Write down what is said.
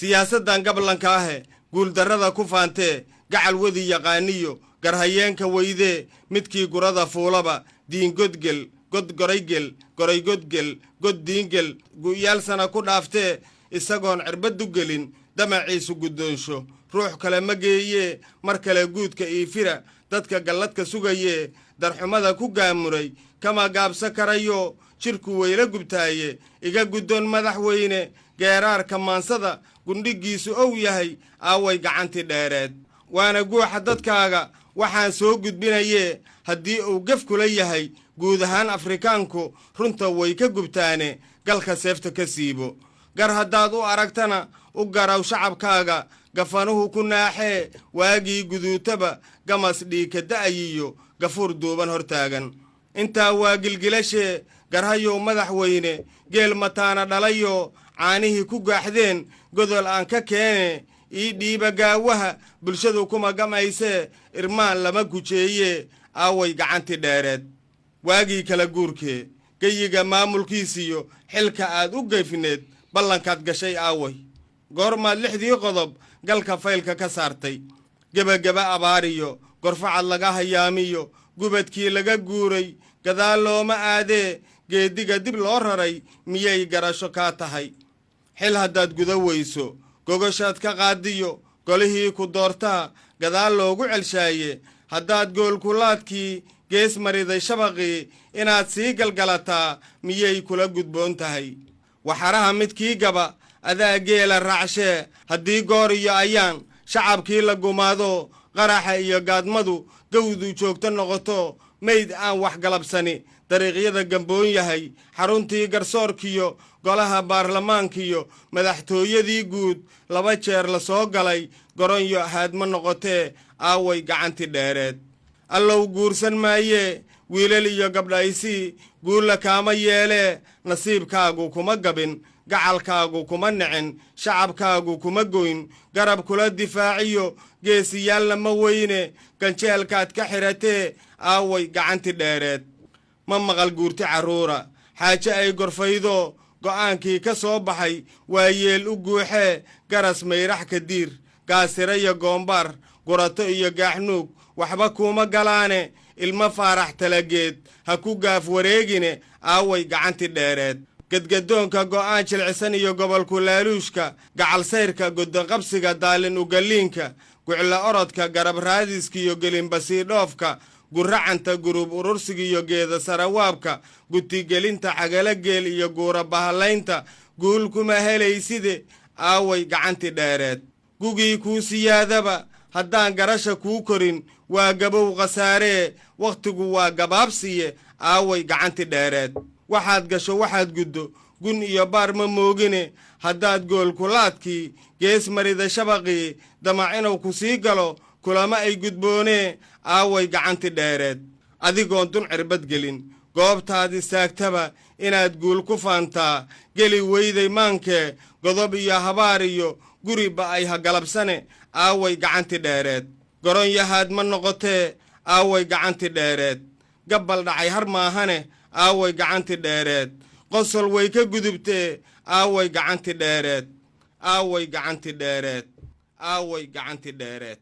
siyaasaddan gablanka ahe guuldarrada ku faantee gacal wadi yaqaaniyo garhayeenka weydee midkii gurada fuulaba diin godgel god goraygel goray godgel god diingel gu'yaal sana ku dhaaftee isagoon cirbad u gelin damaciisu guddoonsho ruux kale ma geeyee mar kale guudka iifira dadka galladka sugayee darxumada ku gaamuray kama gaabsa karayo jirku weyla gubtaaye iga guddoon madaxweyne geeraarka maansada gundhigiisu ow yahay aaway gacantii dheereed waana guuxa dadkaaga waxaan soo gudbinayee haddii uu gef kula yahay guud ahaan afrikaanku runta way ka gubtaane galka seefta ka siibo gar haddaad u aragtana u garaw shacabkaaga gafanuhu ku naaxee waagii guduutaba gamas dhiigka da'ayiyo gafuur duuban hortaagan intaa waa gilgilashee garhayow madaxweyne geel mataana dhalayo caanihii ku gaaxdeen godol aan ka keene ii dhiiba gaawaha bulshadu kuma gamaysee irmaan lama gujeeyee aaway gacantii dheereed waagii kala guurkee geyiga maamulkiisiyo xilka aad u geyfineed ballankaad gashay aaway goormaad 6dii qodob galka faylka ka saartay gebageba abaariyo gorfacad laga hayaamiyo gubadkii laga guuray gadaal looma aadee geediga dib loo raray miyay garasho kaa tahay xil haddaad guda weyso gogoshaad ka qaadiyo golihii ku doortaa gadaal loogu celshaaye haddaad goolkulaadkii gees mariday shabaqii inaad sii galgalataa miyay kula gudboon tahay waxaraha midkii gaba adaa geela raacshee haddii goor iyo ayaan shacabkii la gumaado qaraxa iyo gaadmadu gawdu joogto noqoto mayd aan wax galabsani dariiqyada gamboon yahay xaruntii garsoorkiyo golaha baarlamaankiyo madaxtooyadii guud 2 jeer la soo galay goronyo ahaadma noqotee aaway gacantii dheereed allow guursan maayee wiilal iyo gabdhaysii guulla kaama yeelee nasiibkaagu kuma gabin gacalkaagu kuma nicin shacabkaagu kuma goyn garab kula difaaciyo geesiyaalna ma weyne ganjeelkaad ka xiratee aaway gacantii dheereed ma maqal guurti carruura xaaje ay gorfaydo go'aankii ka soo baxay waa yeel u guuxee garas mayrax ka diir gaasira iyo goombaar gurato iyo gaaxnuug waxba kuuma galaane ilma faarax talageed ha ku gaaf wareegine aaway gacantii dheereed gedgadoonka go'aan jilcisan iyo gobolku laaluushka gacal sayrka godonqabsiga daalin ugalliinka gucla orodka garab raadiska iyo gelinbasii dhoofka guracanta gurub urursiga iyo geeda sarawaabka gutigelinta cagala geel iyo guura bahalaynta guul kuma helayside aaway gacantii dheereed gugii kuu siyaadaba haddaan garasha kuu korin waa gabow khasaaree wakhtigu waa gabaabsiye aaway gacantii dheereed waxaad gasho waxaad guddo gun iyo baar ma moogine haddaad goolkulaadkii gees marida shabaqii damac inuu ku sii galo kulama ay gudboonee aaway gacantii dheereed adigoon dun cirbad gelin goobtaad istaagtaba inaad guul ku faantaa geli weyday maankee godob iyo habaar iyo guriba ay ha galabsane aaway gacantii dheereed goronyahaad ma noqotee aaway gacantii dheereed gabbal dhacay har maahane aaway gacantii dheereed qosol way ka gudubtee aaway gacantii dheereed aaway gacantii dheereed aaway gacantii dheereed